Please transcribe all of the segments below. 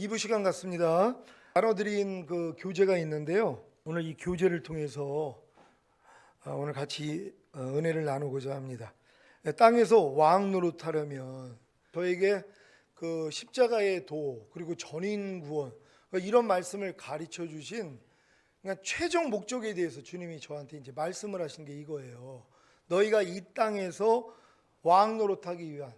2부 시간 같습니다. 나눠드린 그 교재가 있는데요. 오늘 이 교재를 통해서 오늘 같이 은혜를 나누고자 합니다. 땅에서 왕 노릇하려면 저에게 그 십자가의 도 그리고 전인 구원 이런 말씀을 가르쳐 주신 그러니까 최종 목적에 대해서 주님이 저한테 이제 말씀을 하신 게 이거예요. 너희가 이 땅에서 왕 노릇하기 위한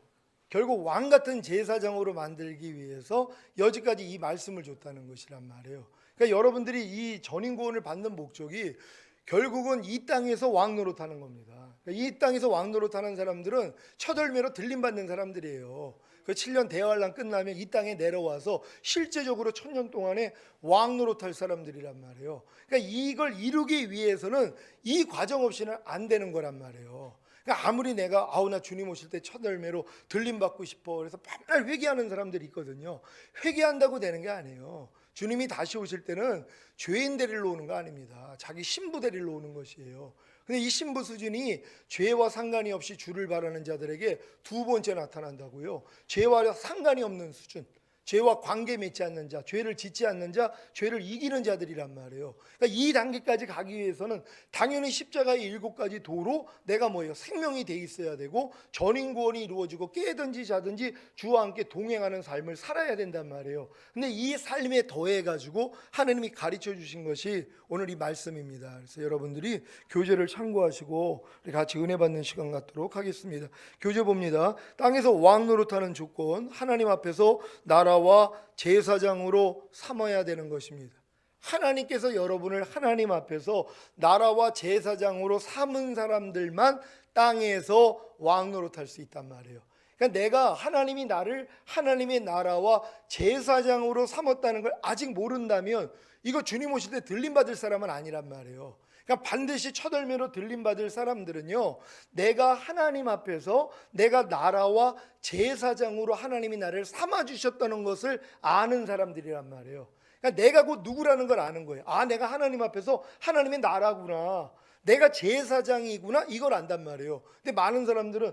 결국 왕 같은 제사장으로 만들기 위해서 여지까지 이 말씀을 줬다는 것이란 말이에요. 그러니까 여러분들이 이 전인 구원을 받는 목적이 결국은 이 땅에서 왕 노릇하는 겁니다. 그러니까 이 땅에서 왕 노릇하는 사람들은 첫 열매로 들림받는 사람들이에요. 그 7년 대환란 끝나면 이 땅에 내려와서 실제적으로 1000년 동안에 왕 노릇할 사람들이란 말이에요. 그러니까 이걸 이루기 위해서는 이 과정 없이는 안 되는 거란 말이에요. 그러니까 아무리 내가 나 주님 오실 때 첫 열매로 들림 받고 싶어 그래서 맨날 회개하는 사람들이 있거든요. 회개한다고 되는 게 아니에요. 주님이 다시 오실 때는 죄인 데리러 오는 거 아닙니다. 자기 신부 데리러 오는 것이에요. 근데 이 신부 수준이 죄와 상관이 없이 주를 바라는 자들에게 두 번째 나타난다고요. 죄와 상관이 없는 수준, 죄와 관계 맺지 않는 자, 죄를 짓지 않는 자, 죄를 이기는 자들이란 말이에요. 그러니까 이 단계까지 가기 위해서는 당연히 십자가의 7가지 도로 내가 생명이 돼 있어야 되고 전인 구원이 이루어지고 깨든지 자든지 주와 함께 동행하는 삶을 살아야 된단 말이에요. 근데 이 삶에 더해 가지고 하나님이 가르쳐 주신 것이 오늘 이 말씀입니다. 그래서 여러분들이 교재를 참고하시고 우리 같이 은혜 받는 시간 갖도록 하겠습니다. 교재 봅니다. 땅에서 왕 노릇하는 조건, 하나님 앞에서 나라와 제사장으로 삼아야 되는 것입니다. 하나님께서 여러분을 하나님 앞에서 나라와 제사장으로 삼은 사람들만 땅에서 왕 노릇할 수 있단 말이에요. 그러니까 내가 하나님이 나를 하나님의 나라와 제사장으로 삼았다는 걸 아직 모른다면 이거 주님 오실 때 들림받을 사람은 아니란 말이에요. 그러니까 반드시 첫 열매로 들림받을 사람들은요, 내가 하나님 앞에서 내가 나라와 제사장으로 하나님이 나를 삼아주셨다는 것을 아는 사람들이란 말이에요. 그러니까 내가 곧 누구라는 걸 아는 거예요. 내가 하나님 앞에서 하나님의 나라구나, 내가 제사장이구나, 이걸 안단 말이에요. 근데 많은 사람들은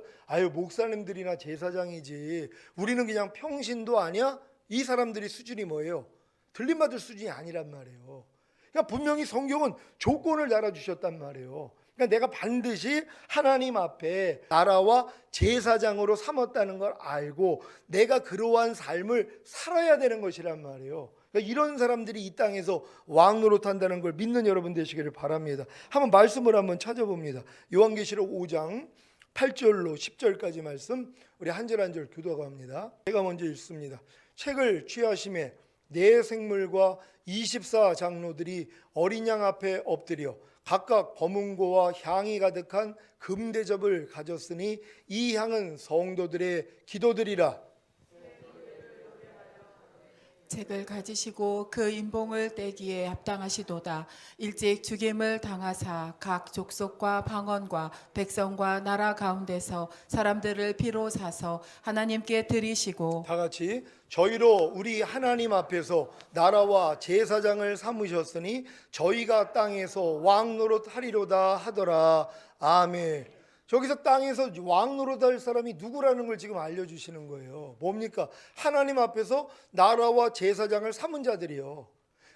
목사님들이나 제사장이지 우리는 그냥 평신도 아니야? 이 사람들이 수준이 뭐예요? 들림받을 수준이 아니란 말이에요. 그러니까 분명히 성경은 조건을 달아주셨단 말이에요. 그러니까 내가 반드시 하나님 앞에 나라와 제사장으로 삼았다는 걸 알고 내가 그러한 삶을 살아야 되는 것이란 말이에요. 그러니까 이런 사람들이 이 땅에서 왕 노릇한다는 걸 믿는 여러분 되시기를 바랍니다. 한번 말씀을 한번 찾아봅니다. 요한계시록 5장 8절로 10절까지 말씀 우리 한 절 한 절 교독합니다. 제가 먼저 읽습니다. 책을 취하심에 네 생물과 24장로들이 어린 양 앞에 엎드려 각각 검은고와 향이 가득한 금대접을 가졌으니 이 향은 성도들의 기도들이라. 책을 가지시고 그 인봉을 떼기에 합당하시도다. 일찍 죽임을 당하사 각 족속과 방언과 백성과 나라 가운데서 사람들을 피로 사서 하나님께 드리시고, 다 같이 저희로 우리 하나님 앞에서 나라와 제사장을 삼으셨으니 저희가 땅에서 왕 노릇하리로다 하더라. 아멘. 저기서 땅에서 왕 노릇할 사람이 누구라는 걸 지금 알려주시는 거예요. 뭡니까? 하나님 앞에서 나라와 제사장을 삼은 자들이요.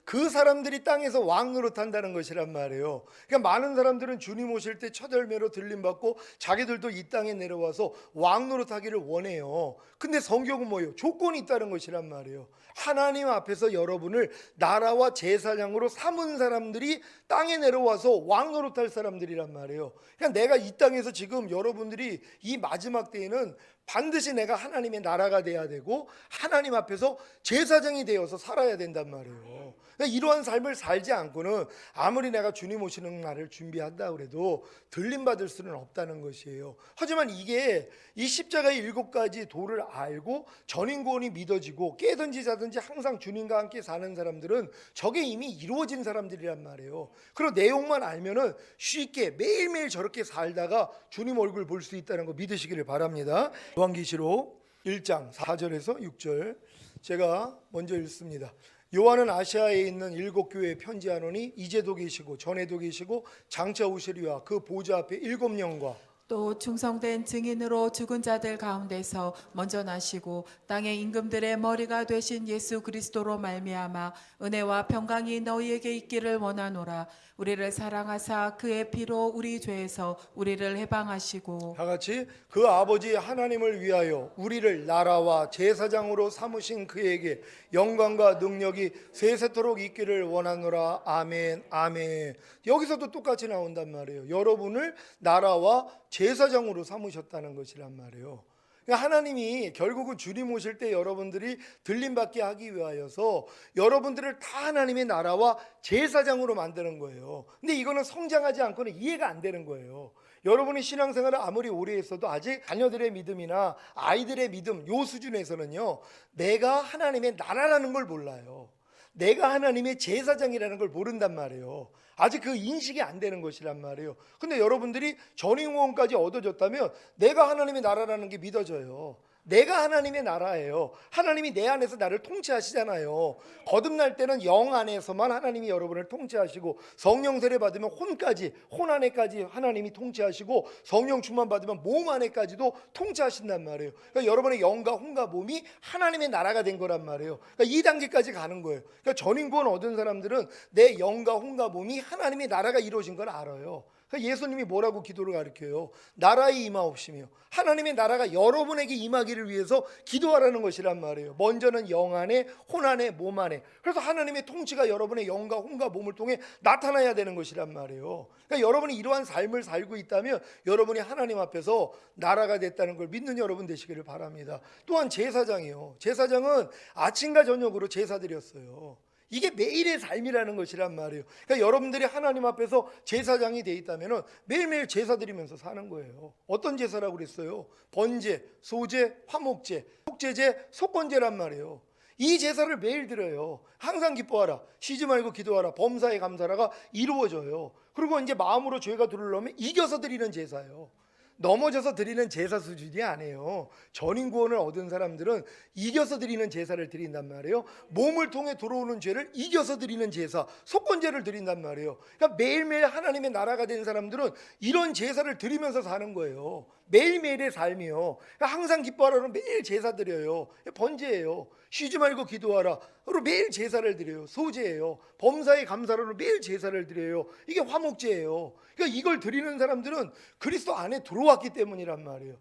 그 사람들이 땅에서 왕 노릇한다는 것이란 말이에요. 그러니까 많은 사람들은 주님 오실 때 첫 열매로 들림받고 자기들도 이 땅에 내려와서 왕 노릇하기를 원해요. 근데 성경은 뭐예요? 조건이 있다는 것이란 말이에요. 하나님 앞에서 여러분을 나라와 제사장으로 삼은 사람들이 땅에 내려와서 왕 노릇할 사람들이란 말이에요. 그러니까 내가 이 땅에서 지금 여러분들이 이 마지막 때에는 반드시 내가 하나님의 나라가 돼야 되고 하나님 앞에서 제사장이 되어서 살아야 된단 말이에요. 그러니까 이러한 삶을 살지 않고는 아무리 내가 주님 오시는 날을 준비한다 그래도 들림받을 수는 없다는 것이에요. 하지만 이게 이 십자가의 7가지 도를 알고 전인구원이 믿어지고 깨든지 자든지 항상 주님과 함께 사는 사람들은 저게 이미 이루어진 사람들이란 말이에요. 그리고 내용만 알면은 쉽게 매일매일 저렇게 살다가 주님 얼굴 볼 수 있다는 거 믿으시기를 바랍니다. 요한계시록 1장 4절에서 6절 제가 먼저 읽습니다. 요한은 아시아에 있는 7교회에 편지하노니 이제도 계시고 전에도 계시고 장차 오시리와 그 보좌 앞에 7영과 또 충성된 증인으로 죽은 자들 가운데서 먼저 나시고 땅의 임금들의 머리가 되신 예수 그리스도로 말미암아 은혜와 평강이 너희에게 있기를 원하노라. 우리를 사랑하사 그의 피로 우리 죄에서 우리를 해방하시고 다 같이 그 아버지 하나님을 위하여 우리를 나라와 제사장으로 삼으신 그에게 영광과 능력이 세세토록 있기를 원하노라. 아멘. 아멘. 여기서도 똑같이 나온단 말이에요. 여러분을 나라와 제사장으로 삼으셨다는 것이란 말이에요. 하나님이 결국은 주님 오실 때 여러분들이 들림받게 하기 위하여서 여러분들을 다 하나님의 나라와 제사장으로 만드는 거예요. 근데 이거는 성장하지 않고는 이해가 안 되는 거예요. 여러분이 신앙생활을 아무리 오래 했어도 아직 자녀들의 믿음이나 아이들의 믿음 요 수준에서는요, 내가 하나님의 나라라는 걸 몰라요. 내가 하나님의 제사장이라는 걸 모른단 말이에요. 아직 그 인식이 안 되는 것이란 말이에요. 근데 여러분들이 전인공원까지 얻어졌다면 내가 하나님의 나라라는 게 믿어져요. 내가 하나님의 나라예요. 하나님이 내 안에서 나를 통치하시잖아요. 거듭날 때는 영 안에서만 하나님이 여러분을 통치하시고, 성령 세례 받으면 혼 안에까지 하나님이 통치하시고, 성령 충만 받으면 몸 안에까지도 통치하신단 말이에요. 그러니까 여러분의 영과 혼과 몸이 하나님의 나라가 된 거란 말이에요. 그러니까 이 단계까지 가는 거예요. 그러니까 전인구원 얻은 사람들은 내 영과 혼과 몸이 하나님의 나라가 이루어진 걸 알아요. 예수님이 뭐라고 기도를 가르쳐요? 나라의 임하옵시며, 하나님의 나라가 여러분에게 임하기를 위해서 기도하라는 것이란 말이에요. 먼저는 영 안에, 혼 안에, 몸 안에. 그래서 하나님의 통치가 여러분의 영과 혼과 몸을 통해 나타나야 되는 것이란 말이에요. 그러니까 여러분이 이러한 삶을 살고 있다면 여러분이 하나님 앞에서 나라가 됐다는 걸 믿는 여러분 되시기를 바랍니다. 또한 제사장이요, 제사장은 아침과 저녁으로 제사 드렸어요. 이게 매일의 삶이라는 것이란 말이에요. 그러니까 여러분들이 하나님 앞에서 제사장이 돼 있다면 매일매일 제사 드리면서 사는 거예요. 어떤 제사라고 그랬어요? 번제, 소제, 화목제, 속죄제, 속건제란 말이에요. 이 제사를 매일 드려요. 항상 기뻐하라, 쉬지 말고 기도하라, 범사에 감사라가 이루어져요. 그리고 이제 마음으로 죄가 들어오면 이겨서 드리는 제사예요. 넘어져서 드리는 제사 수준이 아니에요. 전인구원을 얻은 사람들은 이겨서 드리는 제사를 드린단 말이에요. 몸을 통해 들어오는 죄를 이겨서 드리는 제사, 속건제를 드린단 말이에요. 그러니까 매일매일 하나님의 나라가 된 사람들은 이런 제사를 드리면서 사는 거예요. 매일매일의 삶이요. 그러니까 항상 기뻐하라는 매일 제사 드려요. 번제예요. 쉬지 말고 기도하라. 그리고 매일 제사를 드려요. 소제예요. 범사에 감사로 매일 제사를 드려요. 이게 화목제예요. 그러니까 이걸 드리는 사람들은 그리스도 안에 들어왔기 때문이란 말이에요.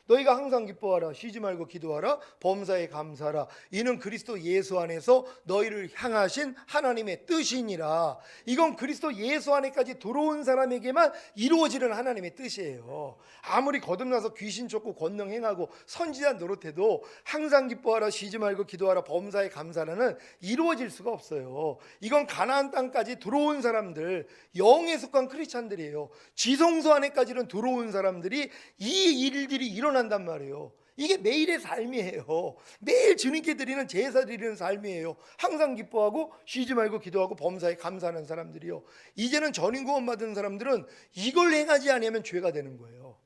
너희가 항상 기뻐하라, 쉬지 말고 기도하라, 범사에 감사하라. 이는 그리스도 예수 안에서 너희를 향하신 하나님의 뜻이니라. 이건 그리스도 예수 안에까지 들어온 사람에게만 이루어지는 하나님의 뜻이에요. 아무리 거듭나서 귀신 쫓고 권능 행하고 선지자 노릇해도 항상 기뻐하라, 쉬지 말고 기도하라, 범사에 감사라는 이루어질 수가 없어요. 이건 가나안 땅까지 들어온 사람들, 영에 속한 크리스찬들이에요. 지성소 안에까지는 들어온 사람들이 이 일들이 일어난단 말이에요. 이게 매일의 삶이에요. 매일 주님께 드리는 제사 드리는 삶이에요. 항상 기뻐하고 쉬지 말고 기도하고 범사에 감사하는 사람들이요. 이제는 전인구원 받은 사람들은 이걸 행하지 않으면 죄가 되는 거예요.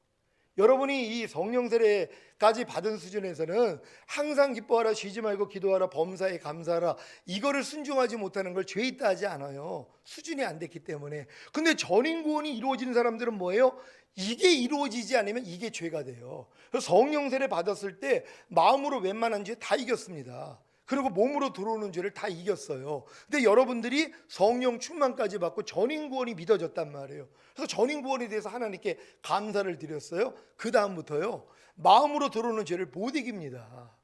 여러분이 이 성령 세례까지 받은 수준에서는 항상 기뻐하라, 쉬지 말고 기도하라, 범사에 감사하라, 이거를 순종하지 못하는 걸 죄 있다 하지 않아요. 수준이 안 됐기 때문에. 근데 전인구원이 이루어진 사람들은 뭐예요? 이게 이루어지지 않으면 이게 죄가 돼요. 그래서 성령 세례 받았을 때 마음으로 웬만한 죄 다 이겼습니다. 그리고 몸으로 들어오는 죄를 다 이겼어요. 근데 여러분들이 성령 충만까지 받고 전인구원이 믿어졌단 말이에요. 그래서 전인구원에 대해서 하나님께 감사를 드렸어요. 그 다음부터요, 마음으로 들어오는 죄를 못 이깁니다.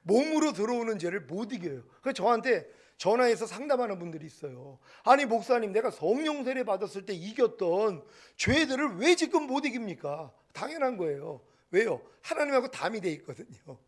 몸으로 들어오는 죄를 못 이겨요. 그래서 저한테 전화해서 상담하는 분들이 있어요. 아니 목사님, 내가 성령 세례 받았을 때 이겼던 죄들을 왜 지금 못 이깁니까? 당연한 거예요. 왜요? 하나님하고 담이 돼 있거든요.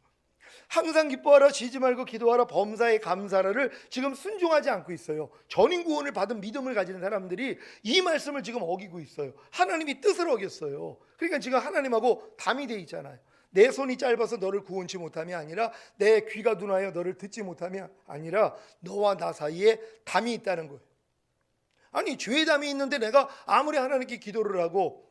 항상 기뻐하라, 쉬지 말고 기도하라, 범사에 감사라를 지금 순종하지 않고 있어요. 전인구원을 받은 믿음을 가지는 사람들이 이 말씀을 지금 어기고 있어요. 하나님이 뜻을 어겼어요. 그러니까 지금 하나님하고 담이 돼 있잖아요. 내 손이 짧아서 너를 구원치 못함이 아니라 내 귀가 둔하여 너를 듣지 못함이 아니라 너와 나 사이에 담이 있다는 거예요. 아니 죄의 담이 있는데 내가 아무리 하나님께 기도를 하고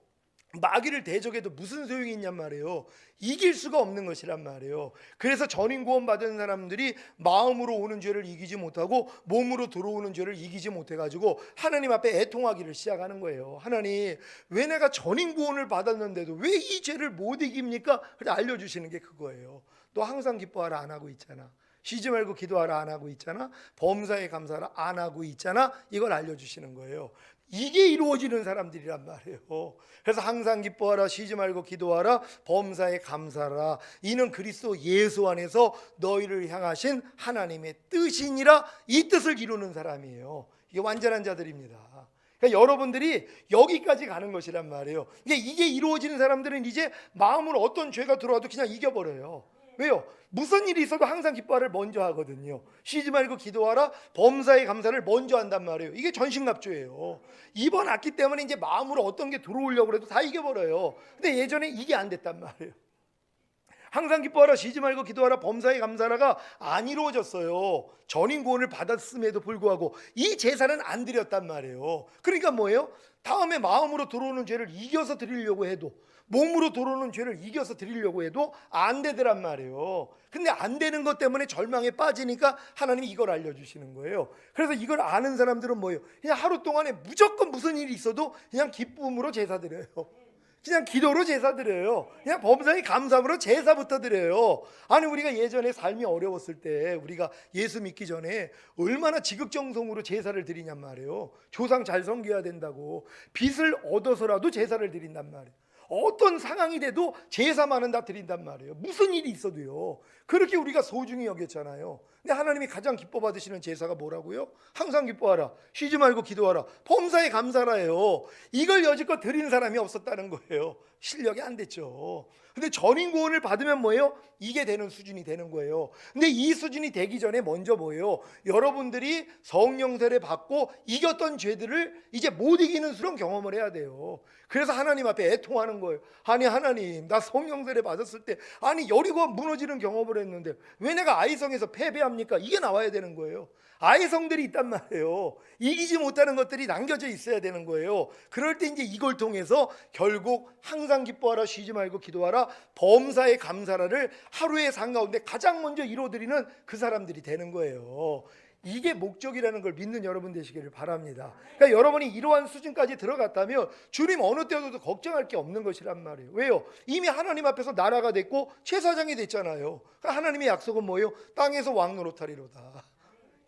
마귀를 대적해도 무슨 소용이 있냔 말이에요. 이길 수가 없는 것이란 말이에요. 그래서 전인 구원 받은 사람들이 마음으로 오는 죄를 이기지 못하고 몸으로 들어오는 죄를 이기지 못해가지고 하나님 앞에 애통하기를 시작하는 거예요. 하나님, 왜 내가 전인 구원을 받았는데도 왜 이 죄를 못 이깁니까? 그래서 알려주시는 게 그거예요. 너 항상 기뻐하라 안 하고 있잖아. 쉬지 말고 기도하라 안 하고 있잖아. 범사에 감사하라 안 하고 있잖아. 이걸 알려주시는 거예요. 이게 이루어지는 사람들이란 말이에요. 그래서 항상 기뻐하라, 쉬지 말고 기도하라, 범사에 감사하라. 이는 그리스도 예수 안에서 너희를 향하신 하나님의 뜻이니라. 이 뜻을 이루는 사람이에요. 이게 완전한 자들입니다. 그러니까 여러분들이 여기까지 가는 것이란 말이에요. 이게 이루어지는 사람들은 이제 마음으로 어떤 죄가 들어와도 그냥 이겨버려요. 왜요? 무슨 일이 있어도 항상 기뻐하를 먼저 하거든요. 쉬지 말고 기도하라, 범사에 감사를 먼저 한단 말이에요. 이게 전신갑주예요. 이번 학기 때문에 이제 마음으로 어떤 게 들어오려고 해도 다 이겨버려요. 근데 예전에 이게 안 됐단 말이에요. 항상 기뻐하라, 쉬지 말고 기도하라, 범사에 감사하라가 안 이루어졌어요. 전인 구원을 받았음에도 불구하고 이 제사는 안 드렸단 말이에요. 그러니까 뭐예요? 다음에 마음으로 들어오는 죄를 이겨서 드리려고 해도, 몸으로 들어오는 죄를 이겨서 드리려고 해도 안 되더란 말이에요. 근데 안 되는 것 때문에 절망에 빠지니까 하나님이 이걸 알려주시는 거예요. 그래서 이걸 아는 사람들은 뭐예요? 그냥 하루 동안에 무조건 무슨 일이 있어도 그냥 기쁨으로 제사 드려요. 그냥 기도로 제사 드려요. 그냥 범사에 감사함으로 제사부터 드려요. 아니, 우리가 예전에 삶이 어려웠을 때, 우리가 예수 믿기 전에 얼마나 지극정성으로 제사를 드리냔 말이에요. 조상 잘 섬겨야 된다고 빚을 얻어서라도 제사를 드린단 말이에요. 어떤 상황이 돼도 제사만은 다 드린단 말이에요. 무슨 일이 있어도요. 그렇게 우리가 소중히 여겼잖아요. 근데 하나님이 가장 기뻐 받으시는 제사가 뭐라고요? 항상 기뻐하라, 쉬지 말고 기도하라, 범사에 감사라예요. 이걸 여지껏 드린 사람이 없었다는 거예요. 실력이 안 됐죠. 근데 전인 구원을 받으면 뭐예요? 이게 되는 수준이 되는 거예요. 근데 이 수준이 되기 전에 먼저 뭐예요? 여러분들이 성령 세례 받고 이겼던 죄들을 이제 못 이기는 그런 경험을 해야 돼요. 그래서 하나님 앞에 애통하는 거예요. 아니, 하나님, 나 성령 세례 받았을 때 아니 여리고가 무너지는 경험을 했는데 왜 내가 아이성에서 패배합니까? 이게 나와야 되는 거예요. 아이성들이 있단 말이에요. 이기지 못하는 것들이 남겨져 있어야 되는 거예요. 그럴 때 이제 이걸 통해서 결국 항상 기뻐하라, 쉬지 말고 기도하라, 범사에 감사라를 하루의 삶 가운데 가장 먼저 이루어드리는 그 사람들이 되는 거예요. 이게 목적이라는 걸 믿는 여러분 되시기를 바랍니다. 그러니까 여러분이 이러한 수준까지 들어갔다면 주님 어느 때도 걱정할 게 없는 것이란 말이에요. 왜요? 이미 하나님 앞에서 나라가 됐고 제사장이 됐잖아요. 그러니까 하나님의 약속은 뭐예요? 땅에서 왕 노릇하리로다.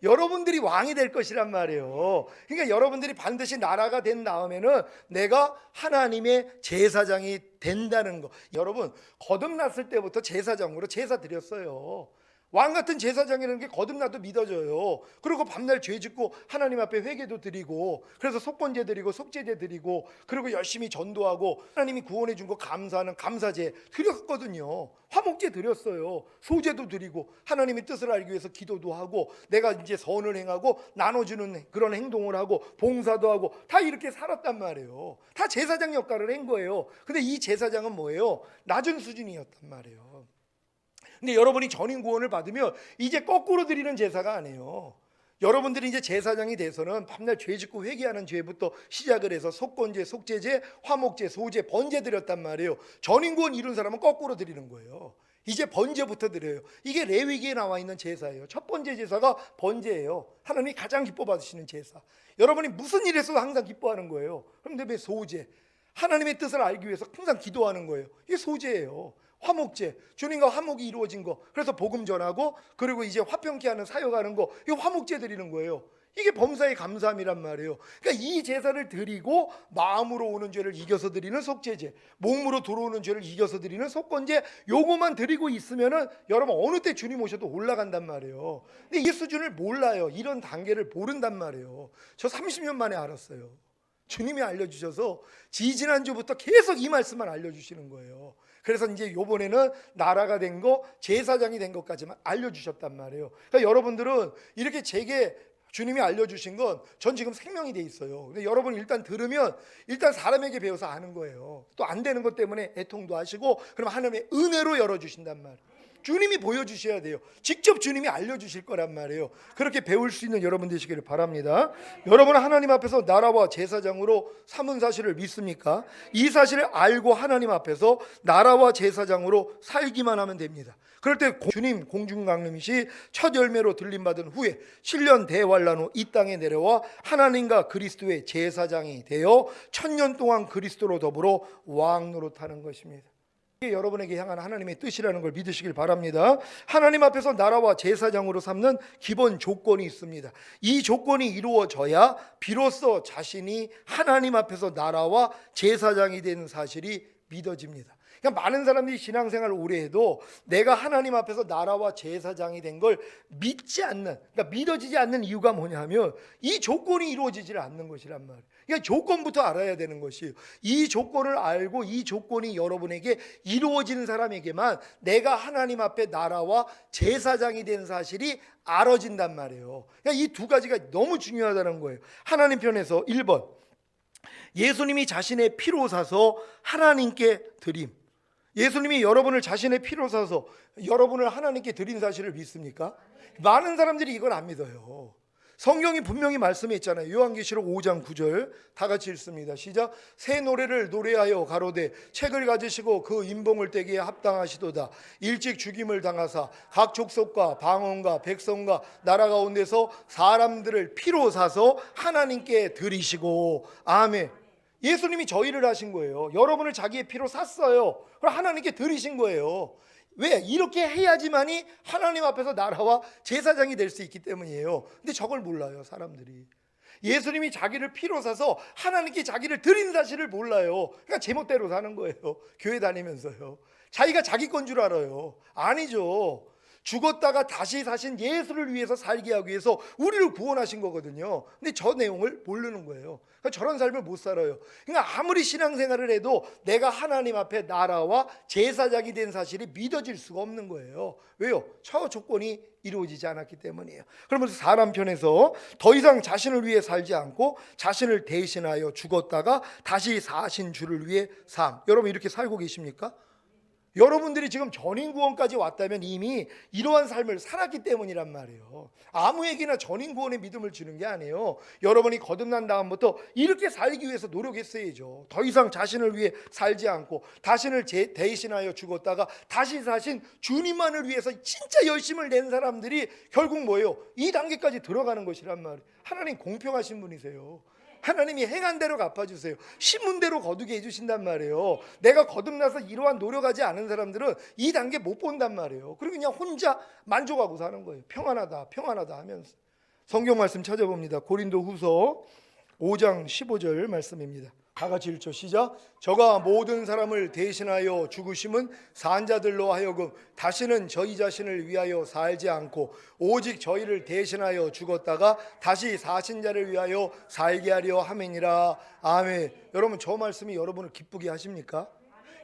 여러분들이 왕이 될 것이란 말이에요. 그러니까 여러분들이 반드시 나라가 된 다음에는 내가 하나님의 제사장이 된다는 거. 여러분, 거듭났을 때부터 제사장으로 제사 드렸어요. 왕 같은 제사장이라는 게 거듭나도 믿어져요. 그리고 밤날 죄 짓고 하나님 앞에 회개도 드리고, 그래서 속건제 드리고 속죄제 드리고, 그리고 열심히 전도하고 하나님이 구원해 준 거 감사하는 감사제 드렸거든요. 화목제 드렸어요. 소제도 드리고 하나님의 뜻을 알기 위해서 기도도 하고, 내가 이제 선을 행하고 나눠주는 그런 행동을 하고 봉사도 하고 다 이렇게 살았단 말이에요. 다 제사장 역할을 한 거예요. 근데 이 제사장은 뭐예요? 낮은 수준이었단 말이에요. 근데 여러분이 전인 구원을 받으면 이제 거꾸로 드리는 제사가 아니에요. 여러분들이 이제 제사장이 돼서는 밤날 죄 짓고 회개하는 죄부터 시작을 해서 속건제, 속죄제, 화목제, 소제, 번제 드렸단 말이에요. 전인 구원 이룬 사람은 거꾸로 드리는 거예요. 이제 번제부터 드려요. 이게 레위기에 나와 있는 제사예요. 첫 번째 제사가 번제예요. 하나님이 가장 기뻐 받으시는 제사. 여러분이 무슨 일 했어도 항상 기뻐하는 거예요. 그런데 왜 소제? 하나님의 뜻을 알기 위해서 항상 기도하는 거예요. 이게 소제예요. 화목제, 주님과 화목이 이루어진 거, 그래서 복음 전하고, 그리고 이제 화평케 하는 사역하는 거, 이 화목제 드리는 거예요. 이게 범사의 감사함이란 말이에요. 그러니까 이 제사를 드리고 마음으로 오는 죄를 이겨서 드리는 속죄제, 몸으로 들어오는 죄를 이겨서 드리는 속건제, 요거만 드리고 있으면은 여러분 어느 때 주님 오셔도 올라간단 말이에요. 근데 이 수준을 몰라요. 이런 단계를 모른단 말이에요. 저 30년 만에 알았어요. 주님이 알려주셔서 지지난주부터 계속 이 말씀만 알려주시는 거예요. 그래서 이제 요번에는 나라가 된 거, 제사장이 된 것까지만 알려주셨단 말이에요. 그러니까 여러분들은 이렇게 제게 주님이 알려주신 건 전 지금 생명이 돼 있어요. 근데 여러분 일단 들으면 일단 사람에게 배워서 아는 거예요. 또 안 되는 것 때문에 애통도 하시고, 그럼 하나님의 은혜로 열어주신단 말이에요. 주님이 보여주셔야 돼요. 직접 주님이 알려주실 거란 말이에요. 그렇게 배울 수 있는 여러분 되시기를 바랍니다. 여러분은 하나님 앞에서 나라와 제사장으로 삼은 사실을 믿습니까? 이 사실을 알고 하나님 앞에서 나라와 제사장으로 살기만 하면 됩니다. 그럴 때 주님 공중강림시 첫 열매로 들림받은 후에 7년 대환란 후 이 땅에 내려와 하나님과 그리스도의 제사장이 되어 1000년 동안 그리스도로 더불어 왕 노릇하는 것입니다. 이게 여러분에게 향한 하나님의 뜻이라는 걸 믿으시길 바랍니다. 하나님 앞에서 나라와 제사장으로 삼는 기본 조건이 있습니다. 이 조건이 이루어져야 비로소 자신이 하나님 앞에서 나라와 제사장이 되는 사실이 믿어집니다. 그러니까 많은 사람들이 신앙생활을 오래 해도 내가 하나님 앞에서 나라와 제사장이 된 걸 믿지 않는, 그러니까 믿어지지 않는 이유가 뭐냐면 이 조건이 이루어지질 않는 것이란 말이에요. 그러니까 조건부터 알아야 되는 것이에요. 이 조건을 알고 이 조건이 여러분에게 이루어지는 사람에게만 내가 하나님 앞에 나라와 제사장이 된 사실이 알아진단 말이에요. 그러니까 이 두 가지가 너무 중요하다는 거예요. 하나님 편에서 1번, 예수님이 자신의 피로 사서 하나님께 드림. 예수님이 여러분을 자신의 피로 사서 여러분을 하나님께 드린 사실을 믿습니까? 많은 사람들이 이걸 안 믿어요. 성경이 분명히 말씀했잖아요. 요한계시록 5장 9절 다 같이 읽습니다. 시작. 새 노래를 노래하여 가로되 책을 가지시고 그 인봉을 떼기에 합당하시도다. 일찍 죽임을 당하사 각 족속과 방언과 백성과 나라 가운데서 사람들을 피로 사서 하나님께 드리시고. 아멘. 예수님이 저희를 하신 거예요. 여러분을 자기의 피로 샀어요. 그럼 하나님께 드리신 거예요. 왜? 이렇게 해야지만이 하나님 앞에서 나라와 제사장이 될 수 있기 때문이에요. 근데 저걸 몰라요, 사람들이. 예수님이 자기를 피로 사서 하나님께 자기를 드린 사실을 몰라요. 그러니까 제멋대로 사는 거예요. 교회 다니면서요. 자기가 자기 건 줄 알아요. 아니죠. 죽었다가 다시 사신 예수를 위해서 살게 하기 위해서 우리를 구원하신 거거든요. 근데 저 내용을 모르는 거예요. 그러니까 저런 삶을 못 살아요. 그러니까 아무리 신앙생활을 해도 내가 하나님 앞에 나라와 제사장이 된 사실이 믿어질 수가 없는 거예요. 왜요? 저 조건이 이루어지지 않았기 때문이에요. 그러면서 사람 편에서 더 이상 자신을 위해 살지 않고 자신을 대신하여 죽었다가 다시 사신 주를 위해 삶. 여러분 이렇게 살고 계십니까? 여러분들이 지금 전인구원까지 왔다면 이미 이러한 삶을 살았기 때문이란 말이에요. 아무에게나 전인구원의 믿음을 주는 게 아니에요. 여러분이 거듭난 다음부터 이렇게 살기 위해서 노력했어야죠. 더 이상 자신을 위해 살지 않고 자신을 대신하여 죽었다가 다시 사신 주님만을 위해서 진짜 열심을 낸 사람들이 결국 뭐예요? 이 단계까지 들어가는 것이란 말이에요. 하나님 공평하신 분이세요. 하나님이 행한 대로 갚아주세요. 심은 대로 거두게 해주신단 말이에요. 내가 거듭나서 이러한 노력하지 않은 사람들은 이 단계 못 본단 말이에요. 그리고 그냥 혼자 만족하고 사는 거예요. 평안하다 평안하다 하면서. 성경 말씀 찾아봅니다. 고린도 후서 5장 15절 말씀입니다. 다 같이 읽죠. 시작. 저가 모든 사람을 대신하여 죽으심은 산자들로 하여금 다시는 저희 자신을 위하여 살지 않고 오직 저희를 대신하여 죽었다가 다시 사신 자를 위하여 살게 하려 함이니라. 아멘. 여러분 저 말씀이 여러분을 기쁘게 하십니까?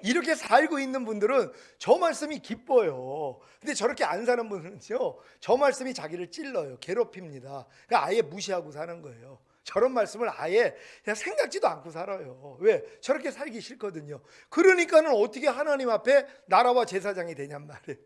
이렇게 살고 있는 분들은 저 말씀이 기뻐요. 근데 저렇게 안 사는 분은요, 저 말씀이 자기를 찔러요. 괴롭힙니다. 그러니까 아예 무시하고 사는 거예요. 저런 말씀을 아예 그냥 생각지도 않고 살아요. 왜? 저렇게 살기 싫거든요. 그러니까는 어떻게 하나님 앞에 나라와 제사장이 되냔 말이에요.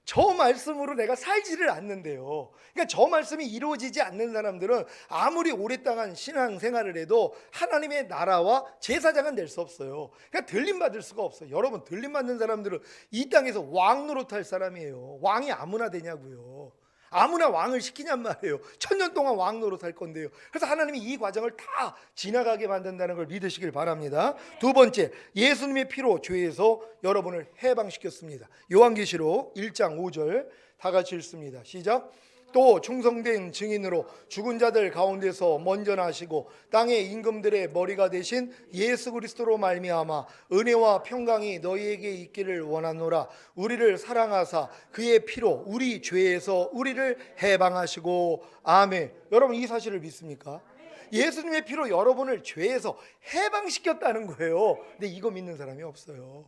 저 말씀으로 내가 살지를 않는데요. 그러니까 저 말씀이 이루어지지 않는 사람들은 아무리 오랫동안 신앙생활을 해도 하나님의 나라와 제사장은 될 수 없어요. 그러니까 들림받을 수가 없어요. 여러분 들림받는 사람들은 이 땅에서 왕 노릇할 사람이에요. 왕이 아무나 되냐고요. 아무나 왕을 시키냔 말이에요. 1000년 동안 왕 노릇할 건데요. 그래서 하나님이 이 과정을 다 지나가게 만든다는 걸 믿으시길 바랍니다. 두 번째, 예수님의 피로 죄에서 여러분을 해방시켰습니다. 요한계시록 1장 5절 다 같이 읽습니다. 시작. 또 충성된 증인으로 죽은 자들 가운데서 먼저 나시고 땅의 임금들의 머리가 되신 예수 그리스도로 말미암아 은혜와 평강이 너희에게 있기를 원하노라. 우리를 사랑하사 그의 피로 우리 죄에서 우리를 해방하시고. 아멘. 여러분 이 사실을 믿습니까? 예수님의 피로 여러분을 죄에서 해방시켰다는 거예요. 근데 이거 믿는 사람이 없어요.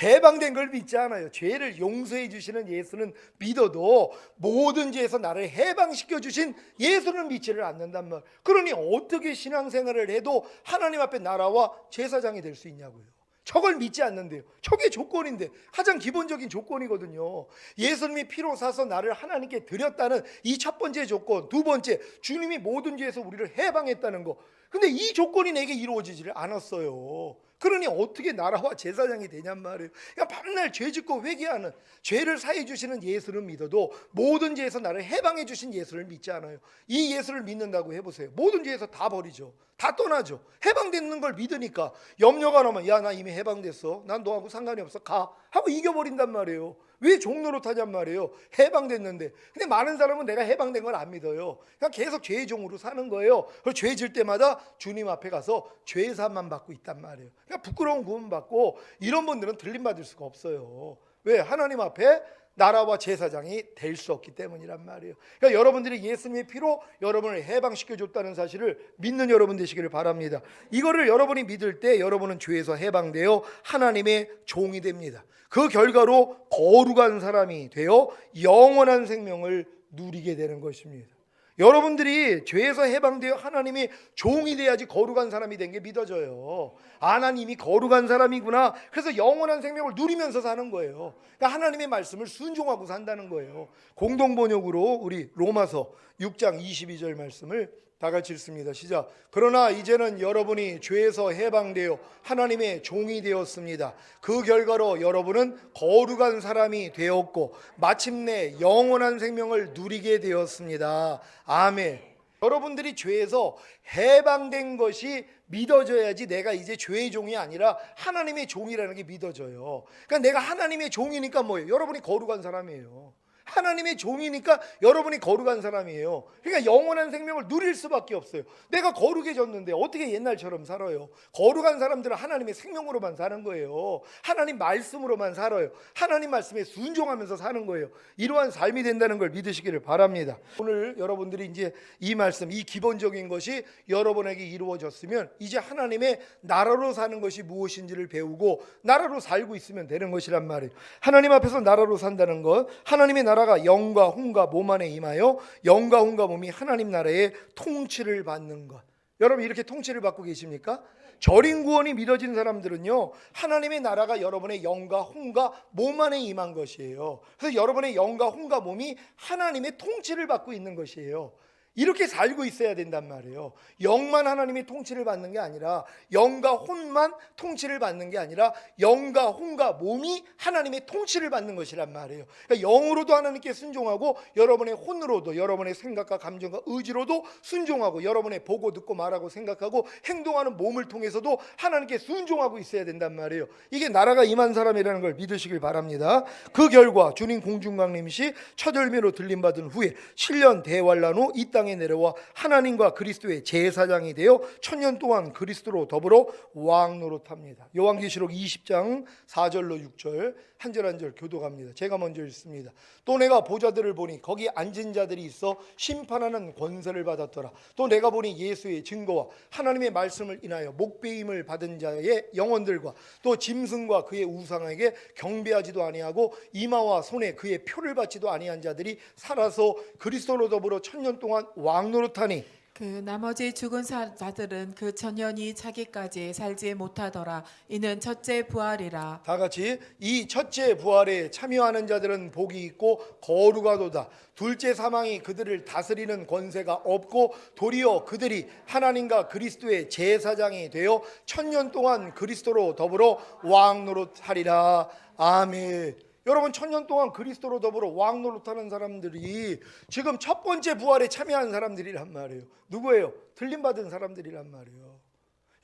해방된 걸 믿지 않아요. 죄를 용서해 주시는 예수는 믿어도 모든 죄에서 나를 해방시켜 주신 예수는 믿지를 않는단 말. 그러니 어떻게 신앙생활을 해도 하나님 앞에 나라와 제사장이 될 수 있냐고요. 저걸 믿지 않는데요. 저게 조건인데, 가장 기본적인 조건이거든요. 예수님이 피로 사서 나를 하나님께 드렸다는 이 첫 번째 조건. 두 번째, 주님이 모든 죄에서 우리를 해방했다는 거. 근데 이 조건이 내게 이루어지지를 않았어요. 그러니 어떻게 나라와 제사장이 되냔 말이에요. 그냥 밤날 죄 짓고 회개하는, 죄를 사해 주시는 예수를 믿어도 모든 죄에서 나를 해방해 주신 예수를 믿지 않아요. 이 예수를 믿는다고 해보세요. 모든 죄에서 다 버리죠. 다 떠나죠. 해방되는 걸 믿으니까 염려가 나면, 야, 나 이미 해방됐어, 난 너하고 상관이 없어, 가 하고 이겨버린단 말이에요. 왜 종노릇 하냔 말이에요. 해방됐는데. 근데 많은 사람은 내가 해방된 걸 안 믿어요. 그냥 계속 죄의 종으로 사는 거예요. 그리고 죄 질 때마다 주님 앞에 가서 죄 사함만 받고 있단 말이에요. 그냥 부끄러운 구원 받고, 이런 분들은 들림 받을 수가 없어요. 왜? 하나님 앞에 나라와 제사장이 될 수 없기 때문이란 말이에요. 그러니까 여러분들이 예수님의 피로 여러분을 해방시켜 줬다는 사실을 믿는 여러분 되시기를 바랍니다. 이거를 여러분이 믿을 때 여러분은 죄에서 해방되어 하나님의 종이 됩니다. 그 결과로 거룩한 사람이 되어 영원한 생명을 누리게 되는 것입니다. 여러분들이 죄에서 해방되어 하나님의 종이 돼야지 거룩한 사람이 된 게 믿어져요. 하나님이 거룩한 사람이구나. 그래서 영원한 생명을 누리면서 사는 거예요. 그러니까 하나님의 말씀을 순종하고 산다는 거예요. 공동번역으로 우리 로마서 6장 22절 말씀을 다 같이 읽습니다. 시작. 그러나 이제는 여러분이 죄에서 해방되어 하나님의 종이 되었습니다. 그 결과로 여러분은 거룩한 사람이 되었고 마침내 영원한 생명을 누리게 되었습니다. 아멘. 여러분들이 죄에서 해방된 것이 믿어져야지 내가 이제 죄의 종이 아니라 하나님의 종이라는 게 믿어져요. 그러니까 내가 하나님의 종이니까 뭐예요? 여러분이 거룩한 사람이에요. 하나님의 종이니까 여러분이 거룩한 사람이에요. 그러니까 영원한 생명을 누릴 수밖에 없어요. 내가 거룩해졌는데 어떻게 옛날처럼 살아요? 거룩한 사람들은 하나님의 생명으로만 사는 거예요. 하나님 말씀으로만 살아요. 하나님 말씀에 순종하면서 사는 거예요. 이러한 삶이 된다는 걸 믿으시기를 바랍니다. 오늘 여러분들이 이제 이 말씀, 이 기본적인 것이 여러분에게 이루어졌으면 이제 하나님의 나라로 사는 것이 무엇인지를 배우고 나라로 살고 있으면 되는 것이란 말이에요. 하나님 앞에서 나라로 산다는 것, 하나님의 나라가 영과 혼과 몸 안에 임하여 영과 혼과 몸이 하나님 나라의 통치를 받는 것. 여러분 이렇게 통치를 받고 계십니까? 절인 구원이 믿어진 사람들은요, 하나님의 나라가 여러분의 영과 혼과 몸 안에 임한 것이에요. 그래서 여러분의 영과 혼과 몸이 하나님의 통치를 받고 있는 것이에요. 이렇게 살고 있어야 된단 말이에요. 영만 하나님의 통치를 받는 게 아니라, 영과 혼만 통치를 받는 게 아니라 영과 혼과 몸이 하나님의 통치를 받는 것이란 말이에요. 그러니까 영으로도 하나님께 순종하고 여러분의 혼으로도, 여러분의 생각과 감정과 의지로도 순종하고, 여러분의 보고 듣고 말하고 생각하고 행동하는 몸을 통해서도 하나님께 순종하고 있어야 된단 말이에요. 이게 나라가 임한 사람이라는 걸 믿으시길 바랍니다. 그 결과 주님 공중강림시 첫 열매로 들림받은 후에 7년 대환란 후 이 땅에 내려와 하나님과 그리스도의 제사장이 되어 천년 동안 그리스도로 더불어 왕 노릇합니다. 요한계시록 20장 4절로 6절 한 절 한 절 교독합니다. 제가 먼저 읽습니다. 또 내가 보좌들을 보니 거기 앉은 자들이 있어 심판하는 권세를 받았더라. 또 내가 보니 예수의 증거와 하나님의 말씀을 인하여 목배임을 받은 자의 영혼들과 또 짐승과 그의 우상에게 경배하지도 아니하고 이마와 손에 그의 표를 받지도 아니한 자들이 살아서 그리스도로 더불어 천년 동안 왕 노릇하니 그 나머지 죽은 자들은 그 천년이 차기까지 살지 못하더라. 이는 첫째 부활이라. 다 같이 이 첫째 부활에 참여하는 자들은 복이 있고 거룩하도다. 둘째 사망이 그들을 다스리는 권세가 없고 도리어 그들이 하나님과 그리스도의 제사장이 되어 천년 동안 그리스도로 더불어 왕 노릇하리라. 아멘. 여러분 천년 동안 그리스도로 더불어 왕 노릇하는 사람들이 지금 첫 번째 부활에 참여하는 사람들이란 말이에요. 누구예요? 들림받은 사람들이란 말이에요.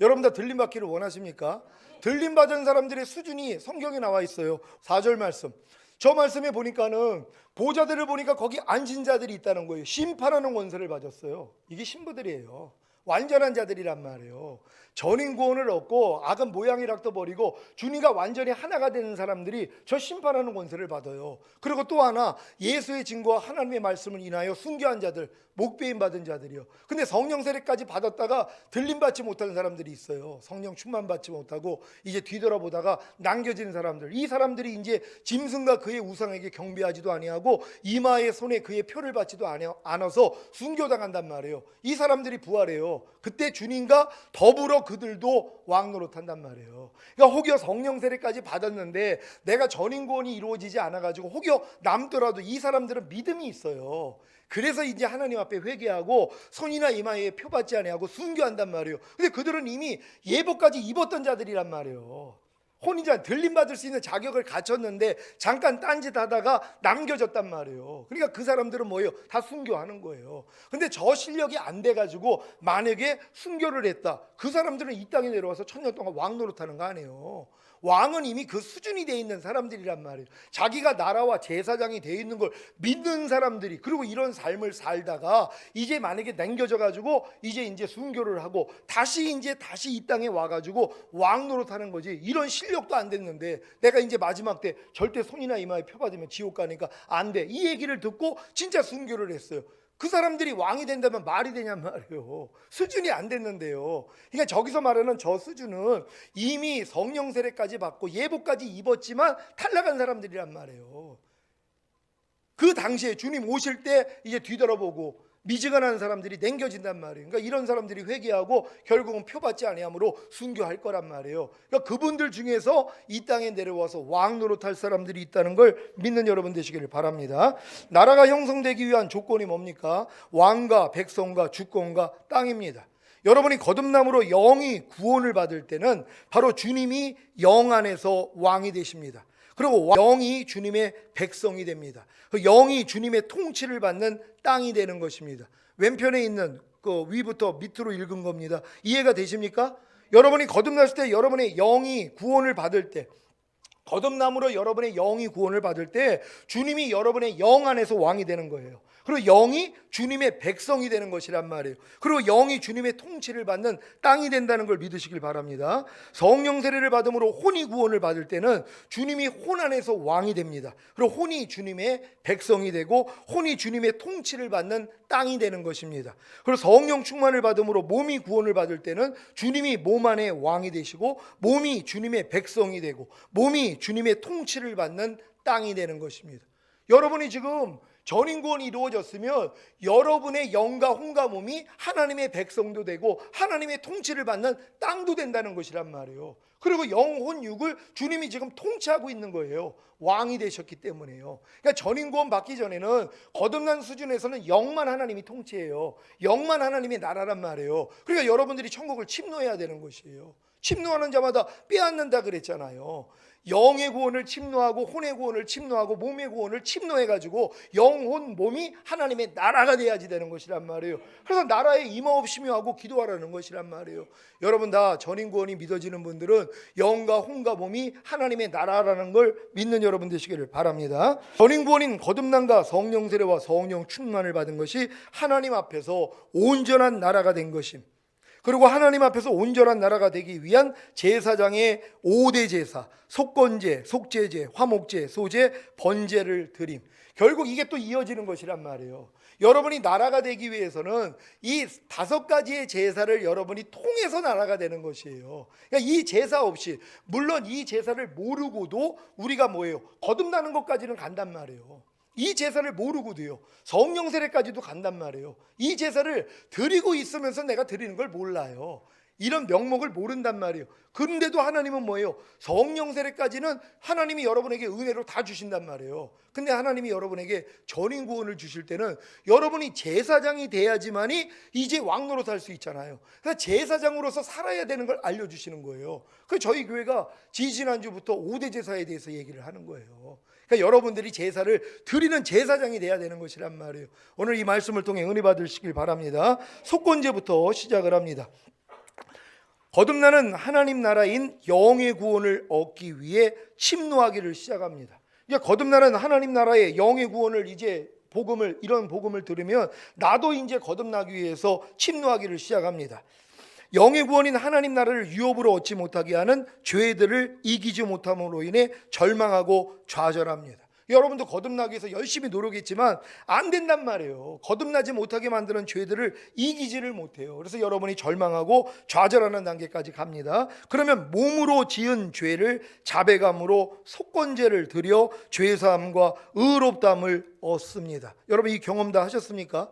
여러분 다 들림받기를 원하십니까? 들림받은 사람들의 수준이 성경에 나와 있어요. 4절 말씀. 저 말씀에 보니까는 보좌들을 보니까 거기 앉은 자들이 있다는 거예요. 심판하는 권세를 받았어요. 이게 신부들이에요. 완전한 자들이란 말이에요. 전인 구원을 얻고 악은 모양이락도 버리고 주님과 완전히 하나가 되는 사람들이 저 심판하는 권세를 받아요. 그리고 또 하나, 예수의 증거와 하나님의 말씀을 인하여 순교한 자들, 목배임 받은 자들이요. 근데 성령 세례까지 받았다가 들림 받지 못하는 사람들이 있어요. 성령 충만 받지 못하고 이제 뒤돌아보다가 남겨진 사람들. 이 사람들이 이제 짐승과 그의 우상에게 경배하지도 아니하고 이마에 손에 그의 표를 받지도 않아서 순교당한단 말이에요. 이 사람들이 부활해요. 말이에요. 그때 주님과 더불어 그들도 왕 노릇한단 말이에요. 그러니까 혹여 성령 세례까지 받았는데 내가 전인 구원이 이루어지지 않아가지고 혹여 남더라도 이 사람들은 믿음이 있어요. 그래서 이제 하나님 앞에 회개하고 손이나 이마에 표받지 아니하고 순교한단 말이에요. 근데 그들은 이미 예복까지 입었던 자들이란 말이에요. 혼인자 들림 받을 수 있는 자격을 갖췄는데 잠깐 딴짓 하다가 남겨졌단 말이에요. 그러니까 그 사람들은 뭐예요? 다 순교하는 거예요. 근데 저 실력이 안 돼가지고 만약에 순교를 했다, 그 사람들은 이 땅에 내려와서 1000년 동안 왕 노릇하는 거 아니에요. 왕은 이미 그 수준이 돼 있는 사람들이란 말이에요. 자기가 나라와 제사장이 돼 있는 걸 믿는 사람들이, 그리고 이런 삶을 살다가 이제 만약에 남겨져 가지고 이제 순교를 하고 다시 이 땅에 와 가지고 왕 노릇하는 거지. 이런 실력도 안 됐는데 내가 이제 마지막 때 절대 손이나 이마에 표받으면 지옥 가니까 안 돼, 이 얘기를 듣고 진짜 순교를 했어요. 그 사람들이 왕이 된다면 말이 되냔 말이에요. 수준이 안 됐는데요. 그러니까 저기서 말하는 저 수준은 이미 성령 세례까지 받고 예복까지 입었지만 탈락한 사람들이란 말이에요. 그 당시에 주님 오실 때 이제 뒤돌아보고 미지근한 사람들이 남겨진단 말이에요. 그러니까 이런 사람들이 회개하고 결국은 표받지 아니함으로 순교할 거란 말이에요. 그러니까 그분들 중에서 이 땅에 내려와서 왕 노릇할 사람들이 있다는 걸 믿는 여러분 되시기를 바랍니다. 나라가 형성되기 위한 조건이 뭡니까? 왕과 백성과 주권과 땅입니다. 여러분이 거듭남으로 영이 구원을 받을 때는 바로 주님이 영 안에서 왕이 되십니다. 그리고 영이 주님의 백성이 됩니다. 그 영이 주님의 통치를 받는 땅이 되는 것입니다. 왼편에 있는 그 위부터 밑으로 읽은 겁니다. 이해가 되십니까? 여러분이 거듭났을 때, 여러분의 영이 구원을 받을 때, 거듭남으로 여러분의 영이 구원을 받을 때 주님이 여러분의 영 안에서 왕이 되는 거예요. 그리고 영이 주님의 백성이 되는 것이란 말이에요. 그리고 영이 주님의 통치를 받는 땅이 된다는 걸 믿으시길 바랍니다. 성령 세례를 받음으로 혼이 구원을 받을 때는 주님이 혼 안에서 왕이 됩니다. 그리고 혼이 주님의 백성이 되고 혼이 주님의 통치를 받는 땅이 되는 것입니다. 그리고 성령 충만을 받음으로 몸이 구원을 받을 때는 주님이 몸 안에 왕이 되시고 몸이 주님의 백성이 되고 몸이 주님의 통치를 받는 땅이 되는 것입니다. 여러분이 지금 전인 구원이 이루어졌으면 여러분의 영과 혼과 몸이 하나님의 백성도 되고 하나님의 통치를 받는 땅도 된다는 것이란 말이에요. 그리고 영혼 육을 주님이 지금 통치하고 있는 거예요. 왕이 되셨기 때문에요. 그러니까 전인 구원 받기 전에는 거듭난 수준에서는 영만 하나님이 통치해요. 영만 하나님의 나라란 말이에요. 그러니까 여러분들이 천국을 침노해야 되는 것이에요. 침노하는 자마다 빼앗는다 그랬잖아요. 영의 구원을 침노하고 혼의 구원을 침노하고 몸의 구원을 침노해가지고 영혼 몸이 하나님의 나라가 돼야지 되는 것이란 말이에요. 그래서 나라에 임하옵시며 하고 기도하라는 것이란 말이에요. 여러분 다 전인 구원이 믿어지는 분들은 영과 혼과 몸이 하나님의 나라라는 걸 믿는 여러분 되시기를 바랍니다. 전인 구원인 거듭남과 성령 세례와 성령 충만을 받은 것이 하나님 앞에서 온전한 나라가 된 것임, 그리고 하나님 앞에서 온전한 나라가 되기 위한 제사장의 5대 제사, 속건제, 속죄제, 화목제, 소제, 번제를 드림. 결국 이게 또 이어지는 것이란 말이에요. 여러분이 나라가 되기 위해서는 이 5가지의 제사를 여러분이 통해서 나라가 되는 것이에요. 그러니까 이 제사 없이, 물론 이 제사를 모르고도 우리가 뭐예요? 거듭나는 것까지는 간단 말이에요. 이 제사를 모르고도요, 성령 세례까지도 간단 말이에요. 이 제사를 드리고 있으면서 내가 드리는 걸 몰라요. 이런 명목을 모른단 말이에요. 그런데도 하나님은 뭐예요? 성령 세례까지는 하나님이 여러분에게 은혜로 다 주신단 말이에요. 근데 하나님이 여러분에게 전인 구원을 주실 때는 여러분이 제사장이 돼야지만이 이제 왕노릇 할 수 있잖아요. 그래서 제사장으로서 살아야 되는 걸 알려주시는 거예요. 그래서 저희 교회가 지지난주부터 5대 제사에 대해서 얘기를 하는 거예요. 그러니까 여러분들이 제사를 드리는 제사장이 돼야 되는 것이란 말이에요. 오늘 이 말씀을 통해 은혜 받으시길 바랍니다. 속건제부터 시작을 합니다. 거듭나는 하나님 나라인 영의 구원을 얻기 위해 침노하기를 시작합니다. 이제 거듭나는 하나님 나라의 영의 구원을 이제 이런 복음을 들으면 나도 이제 거듭나기 위해서 침노하기를 시작합니다. 영의 구원인 하나님 나라를 유업으로 얻지 못하게 하는 죄들을 이기지 못함으로 인해 절망하고 좌절합니다. 여러분도 거듭나기 위해서 열심히 노력했지만 안 된단 말이에요. 거듭나지 못하게 만드는 죄들을 이기지를 못해요. 그래서 여러분이 절망하고 좌절하는 단계까지 갑니다. 그러면 몸으로 지은 죄를 자백함으로 속건제를 드려 죄사함과 의롭다함을 얻습니다. 여러분 이 경험 다 하셨습니까?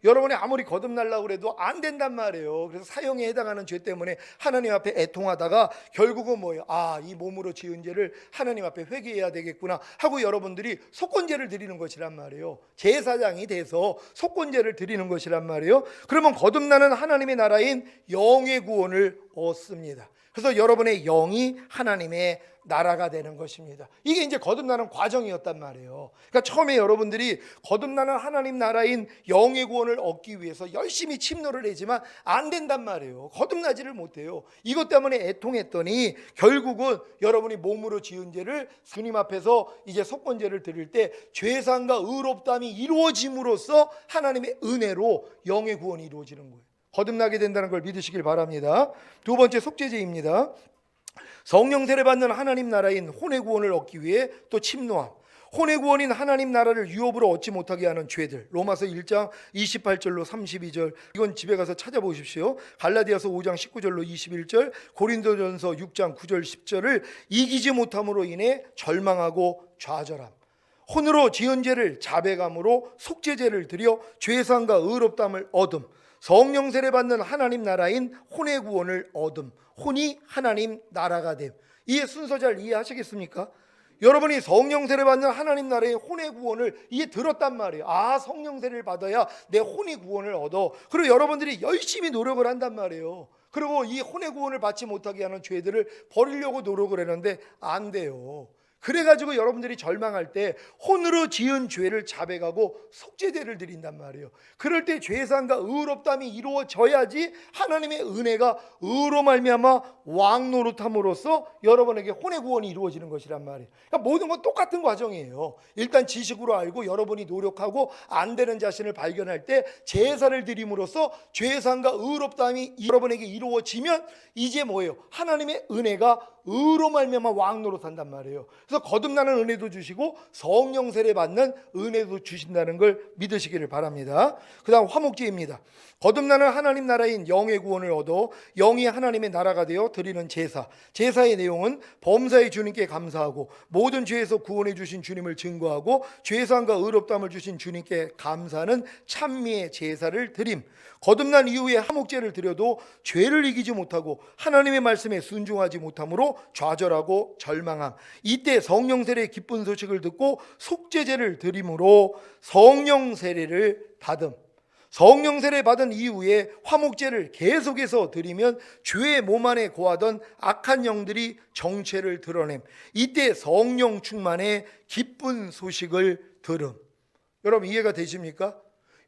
여러분이 아무리 거듭나려고 해도 안 된단 말이에요. 그래서 사형에 해당하는 죄 때문에 하나님 앞에 애통하다가 결국은 뭐예요? 이 몸으로 지은 죄를 하나님 앞에 회개해야 되겠구나 하고 여러분들이 속건제를 드리는 것이란 말이에요. 제사장이 돼서 속건제를 드리는 것이란 말이에요. 그러면 거듭나는 하나님의 나라인 영의 구원을 얻습니다. 그래서 여러분의 영이 하나님의 나라가 되는 것입니다. 이게 이제 거듭나는 과정이었단 말이에요. 그러니까 처음에 여러분들이 거듭나는 하나님 나라인 영의 구원을 얻기 위해서 열심히 침노를 하지만 안 된단 말이에요. 거듭나지를 못해요. 이것 때문에 애통했더니 결국은 여러분이 몸으로 지은 죄를 주님 앞에서 이제 속건제를 드릴 때 죄사함과 의롭다함이 이루어짐으로써 하나님의 은혜로 영의 구원이 이루어지는 거예요. 거듭나게 된다는 걸 믿으시길 바랍니다. 두 번째 속죄제입니다. 성령 세례 받는 하나님 나라인 혼의 구원을 얻기 위해 또 침노함. 혼의 구원인 하나님 나라를 유업으로 얻지 못하게 하는 죄들. 로마서 1장 28절로 32절. 이건 집에 가서 찾아보십시오. 갈라디아서 5장 19절로 21절, 고린도전서 6장 9절 10절을 이기지 못함으로 인해 절망하고 좌절함. 혼으로 지은 죄를 자백함으로 속죄제를 드려 죄사함과 의롭다함을 얻음. 성령 세례 받는 하나님 나라인 혼의 구원을 얻음. 혼이 하나님 나라가 됨. 이 순서 잘 이해하시겠습니까? 여러분이 성령 세례 받는 하나님 나라의 혼의 구원을 이해 들었단 말이에요. 성령 세례를 받아야 내 혼이 구원을 얻어. 그리고 여러분들이 열심히 노력을 한단 말이에요. 그리고 이 혼의 구원을 받지 못하게 하는 죄들을 버리려고 노력을 했는데 안 돼요. 그래가지고 여러분들이 절망할 때 혼으로 지은 죄를 자백하고 속죄제를 드린단 말이에요. 그럴 때 죄사함과 의롭다함이 이루어져야지 하나님의 은혜가 의로 말미암아 왕 노릇함으로써 여러분에게 혼의 구원이 이루어지는 것이란 말이에요. 그러니까 모든 건 똑같은 과정이에요. 일단 지식으로 알고 여러분이 노력하고 안 되는 자신을 발견할 때 제사를 드림으로써 죄사함과 의롭다함이 여러분에게 이루어지면 이제 뭐예요? 하나님의 은혜가 의로 말미암아 왕 노릇한단 말이에요. 그래서 거듭나는 은혜도 주시고 성령 세례 받는 은혜도 주신다는 걸 믿으시기를 바랍니다. 그 다음 화목제입니다. 거듭나는 하나님 나라인 영의 구원을 얻어 영이 하나님의 나라가 되어 드리는 제사. 제사의 내용은 범사의 주님께 감사하고 모든 죄에서 구원해 주신 주님을 증거하고 죄사함과 의롭다함을 주신 주님께 감사하는 찬미의 제사를 드림. 거듭난 이후에 화목제를 드려도 죄를 이기지 못하고 하나님의 말씀에 순종하지 못함으로 좌절하고 절망함. 이때 성령 세례의 기쁜 소식을 듣고 속죄제를 드림으로 성령 세례를 받음. 성령 세례 받은 이후에 화목제를 계속해서 드리면 죄의 몸 안에 거하던 악한 영들이 정체를 드러냄. 이때 성령 충만의 기쁜 소식을 들음. 여러분 이해가 되십니까?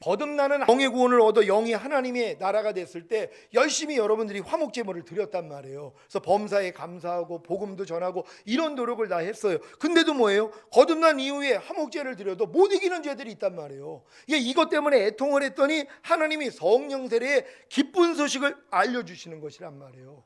거듭나는 영의 구원을 얻어 영이 하나님의 나라가 됐을 때 열심히 여러분들이 화목제물을 드렸단 말이에요. 그래서 범사에 감사하고 복음도 전하고 이런 노력을 다 했어요. 근데도 뭐예요? 거듭난 이후에 화목제를 드려도 못 이기는 죄들이 있단 말이에요. 이것 때문에 애통을 했더니 하나님이 성령 세례의 기쁜 소식을 알려주시는 것이란 말이에요.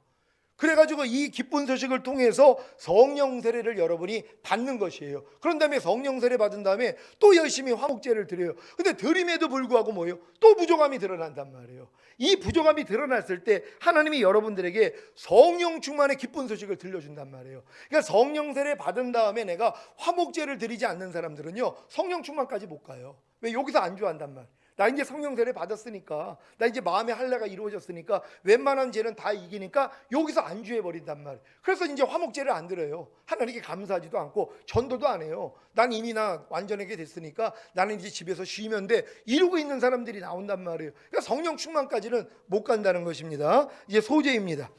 그래가지고 이 기쁜 소식을 통해서 성령 세례를 여러분이 받는 것이에요. 그런 다음에 성령 세례 받은 다음에 또 열심히 화목제를 드려요. 근데 드림에도 불구하고 뭐예요? 또 부족함이 드러난단 말이에요. 이 부족함이 드러났을 때 하나님이 여러분들에게 성령 충만의 기쁜 소식을 들려준단 말이에요. 그러니까 성령 세례 받은 다음에 내가 화목제를 드리지 않는 사람들은요 성령 충만까지 못 가요. 왜? 여기서 안주한단 말이에요. 나 이제 성령 세례 받았으니까, 나 이제 마음의 할례가 이루어졌으니까 웬만한 죄는 다 이기니까 여기서 안주해 버린단 말이에요. 그래서 이제 화목제를 안 드려요. 하나님께 감사하지도 않고 전도도 안 해요. 난 이미 나 완전하게 됐으니까 나는 이제 집에서 쉬면 돼, 이러고 있는 사람들이 나온단 말이에요. 그러니까 성령 충만까지는 못 간다는 것입니다. 이제 소제입니다.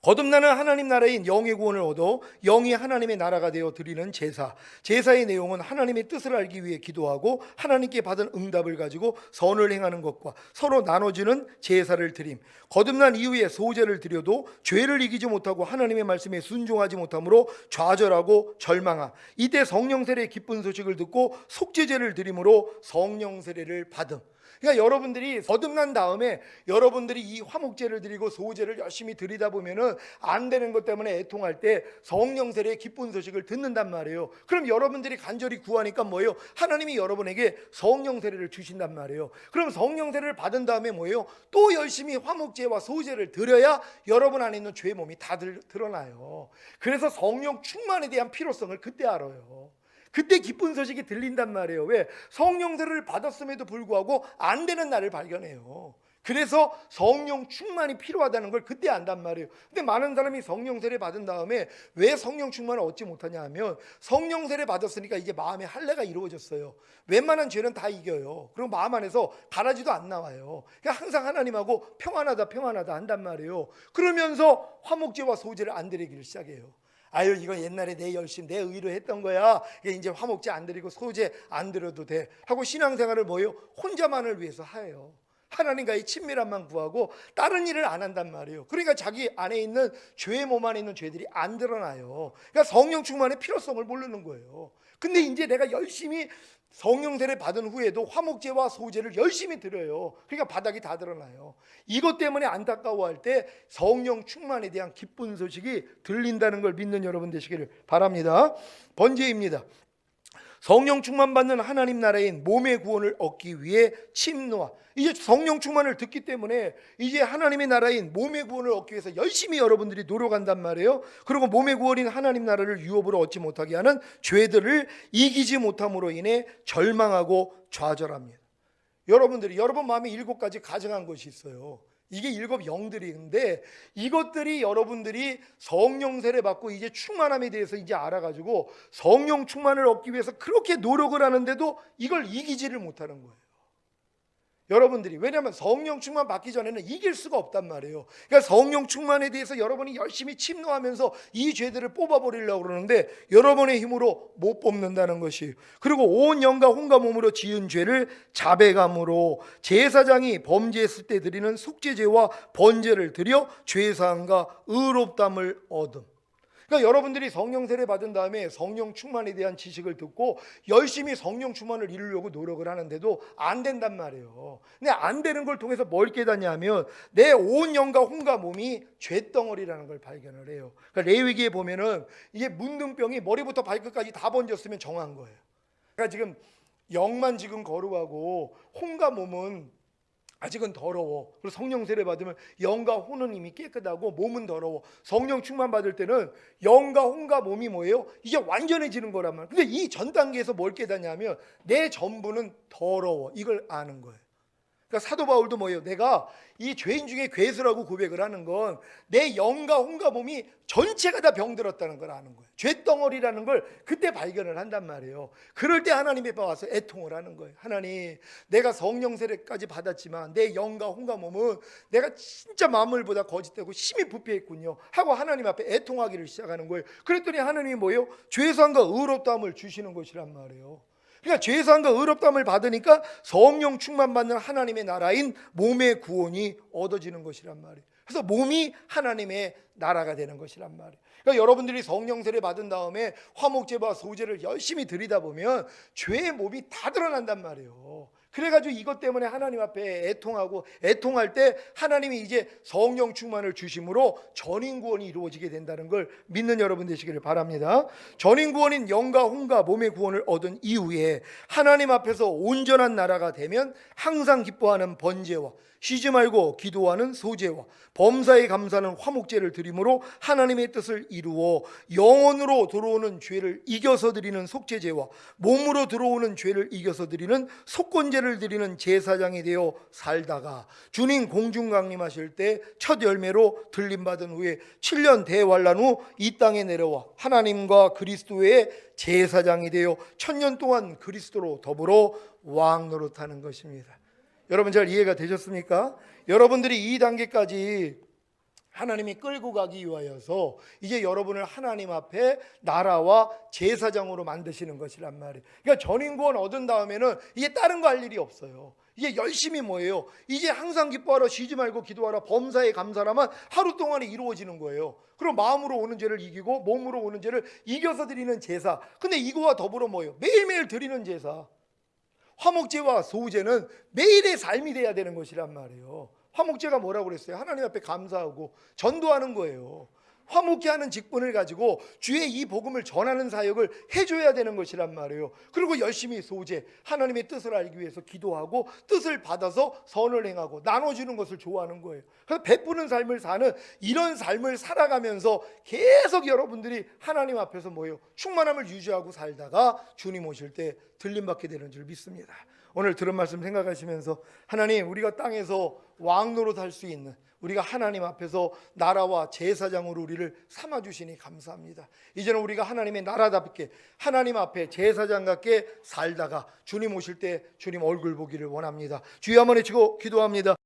거듭나는 하나님 나라인 영의 구원을 얻어 영이 하나님의 나라가 되어 드리는 제사. 제사의 내용은 하나님의 뜻을 알기 위해 기도하고 하나님께 받은 응답을 가지고 선을 행하는 것과 서로 나눠주는 제사를 드림. 거듭난 이후에 소제를 드려도 죄를 이기지 못하고 하나님의 말씀에 순종하지 못함으로 좌절하고 절망함. 이때 성령 세례의 기쁜 소식을 듣고 속죄제를 드림으로 성령 세례를 받음. 그러니까 여러분들이 거듭난 다음에 여러분들이 이 화목제를 드리고 소제를 열심히 드리다 보면은 안 되는 것 때문에 애통할 때 성령 세례의 기쁜 소식을 듣는단 말이에요. 그럼 여러분들이 간절히 구하니까 뭐예요? 하나님이 여러분에게 성령 세례를 주신단 말이에요. 그럼 성령 세례를 받은 다음에 뭐예요? 또 열심히 화목제와 소제를 드려야 여러분 안에 있는 죄의 몸이 다 드러나요. 그래서 성령 충만에 대한 필요성을 그때 알아요. 그때 기쁜 소식이 들린단 말이에요. 왜? 성령 세례를 받았음에도 불구하고 안 되는 나를 발견해요. 그래서 성령 충만이 필요하다는 걸 그때 안단 말이에요. 근데 많은 사람이 성령 세례 받은 다음에 왜 성령 충만을 얻지 못하냐 하면 성령 세례 받았으니까 이제 마음에 할례가 이루어졌어요. 웬만한 죄는 다 이겨요. 그리고 마음 안에서 가라지도 안 나와요. 그러니까 항상 하나님하고 평안하다 한단 말이에요. 그러면서 화목제와 소제를 안 드리기를 시작해요. 아유, 이거 옛날에 내 열심, 내 의로 했던 거야. 이제 화목제 안 드리고 소제 안 드려도 돼 하고 신앙생활을 뭐예요? 혼자만을 위해서 해요. 하나님과의 친밀함만 구하고 다른 일을 안 한단 말이에요. 그러니까 자기 안에 있는 죄의 몸 안에 있는 죄들이 안 드러나요. 그러니까 성령 충만의 필요성을 모르는 거예요. 근데 이제 내가 열심히 성령 세례 받은 후에도 화목제와 소제를 열심히 드려요. 그러니까 바닥이 다 드러나요. 이것 때문에 안타까워할 때 성령 충만에 대한 기쁜 소식이 들린다는 걸 믿는 여러분 되시기를 바랍니다. 번제입니다. 성령 충만 받는 하나님 나라인 몸의 구원을 얻기 위해 침노와, 이제 성령 충만을 듣기 때문에 이제 하나님의 나라인 몸의 구원을 얻기 위해서 열심히 여러분들이 노력한단 말이에요. 그리고 몸의 구원인 하나님 나라를 유업으로 얻지 못하게 하는 죄들을 이기지 못함으로 인해 절망하고 좌절합니다. 여러분들이 여러분 마음에 7가지 가정한 것이 있어요. 이게 7 영들인데 이것들이 여러분들이 성령 세례 받고 이제 충만함에 대해서 이제 알아가지고 성령 충만을 얻기 위해서 그렇게 노력을 하는데도 이걸 이기지를 못하는 거예요. 여러분들이, 왜냐하면 성령 충만 받기 전에는 이길 수가 없단 말이에요. 그러니까 성령 충만에 대해서 여러분이 열심히 침노하면서 이 죄들을 뽑아버리려고 그러는데 여러분의 힘으로 못 뽑는다는 것이에요. 그리고 온 영과 혼과 몸으로 지은 죄를 자백함으로 제사장이 범죄했을 때 드리는 속죄제와 번제를 드려 죄사함과 의롭담을 얻음. 그러니까 여러분들이 성령 세례 받은 다음에 성령 충만에 대한 지식을 듣고 열심히 성령 충만을 이루려고 노력을 하는데도 안 된단 말이에요. 근데 안 되는 걸 통해서 뭘 깨닫냐면 내 온 영과 혼과 몸이 죄덩어리라는 걸 발견을 해요. 그러니까 레위기에 보면은 이게 문둥병이 머리부터 발끝까지 다 번졌으면 정한 거예요. 그러니까 지금 영만 지금 거룩하고 혼과 몸은 아직은 더러워. 그리고 성령 세례 받으면 영과 혼은 이미 깨끗하고 몸은 더러워. 성령 충만 받을 때는 영과 혼과 몸이 뭐예요? 이게 완전해지는 거란 말이에요. 근데 이 전 단계에서 뭘 깨닫냐면 내 전부는 더러워. 이걸 아는 거예요. 그러니까 사도 바울도 뭐예요? 내가 이 죄인 중에 괴수라고 고백을 하는 건 내 영과 혼과 몸이 전체가 다 병들었다는 걸 아는 거예요. 죄덩어리라는 걸 그때 발견을 한단 말이에요. 그럴 때 하나님 앞에 와서 애통을 하는 거예요. 하나님, 내가 성령 세례까지 받았지만 내 영과 혼과 몸은 내가 진짜 만물보다 거짓되고 심히 부패했군요 하고 하나님 앞에 애통하기를 시작하는 거예요. 그랬더니 하나님이 뭐예요? 죄사함과 의롭다함을 주시는 것이란 말이에요. 그러니까 죄사함과 의롭다함을 받으니까 성령 충만 받는 하나님의 나라인 몸의 구원이 얻어지는 것이란 말이에요. 그래서 몸이 하나님의 나라가 되는 것이란 말이에요. 그러니까 여러분들이 성령 세례 받은 다음에 화목제와 소제를 열심히 드리다 보면 죄의 몸이 다 드러난단 말이에요. 그래가지고 이것 때문에 하나님 앞에 애통하고 애통할 때 하나님이 이제 성령 충만을 주심으로 전인구원이 이루어지게 된다는 걸 믿는 여러분 되시기를 바랍니다. 전인구원인 영과 혼과 몸의 구원을 얻은 이후에 하나님 앞에서 온전한 나라가 되면 항상 기뻐하는 번제와 쉬지 말고 기도하는 소제와 범사에 감사하는 화목제를 드림으로 하나님의 뜻을 이루어 영혼으로 들어오는 죄를 이겨서 드리는 속죄제와 몸으로 들어오는 죄를 이겨서 드리는 속건제를 드리는 제사장이 되어 살다가 주님 공중 강림하실 때 첫 열매로 들림받은 후에 7년 대환란 후 이 땅에 내려와 하나님과 그리스도의 제사장이 되어 1000년 동안 그리스도로 더불어 왕 노릇하는 것입니다. 여러분 잘 이해가 되셨습니까? 여러분들이 이 단계까지 하나님이 끌고 가기 위하여서 이제 여러분을 하나님 앞에 나라와 제사장으로 만드시는 것이란 말이에요. 그러니까 전인구원 얻은 다음에는 이제 다른 거 할 일이 없어요. 이제 열심히 뭐예요? 이제 항상 기뻐하라, 쉬지 말고 기도하라, 범사에 감사라만 하루 동안에 이루어지는 거예요. 그럼 마음으로 오는 죄를 이기고 몸으로 오는 죄를 이겨서 드리는 제사. 근데 이거와 더불어 뭐예요? 매일매일 드리는 제사. 화목제와 소제는 매일의 삶이 돼야 되는 것이란 말이에요. 화목제가 뭐라고 그랬어요? 하나님 앞에 감사하고 전도하는 거예요. 화목케 하는 직분을 가지고 주의 이 복음을 전하는 사역을 해줘야 되는 것이란 말이에요. 그리고 열심히 소재, 하나님의 뜻을 알기 위해서 기도하고 뜻을 받아서 선을 행하고 나눠주는 것을 좋아하는 거예요. 그래서 베푸는 삶을 사는 이런 삶을 살아가면서 계속 여러분들이 하나님 앞에서 뭐예요? 충만함을 유지하고 살다가 주님 오실 때 들림받게 되는 줄 믿습니다. 오늘 들은 말씀 생각하시면서 하나님, 우리가 땅에서 왕 노릇할 수 있는, 우리가 하나님 앞에서 나라와 제사장으로 우리를 삼아주시니 감사합니다. 이제는 우리가 하나님의 나라답게 하나님 앞에 제사장 같게 살다가 주님 오실 때 주님 얼굴 보기를 원합니다. 주여 한번 외치고 기도합니다.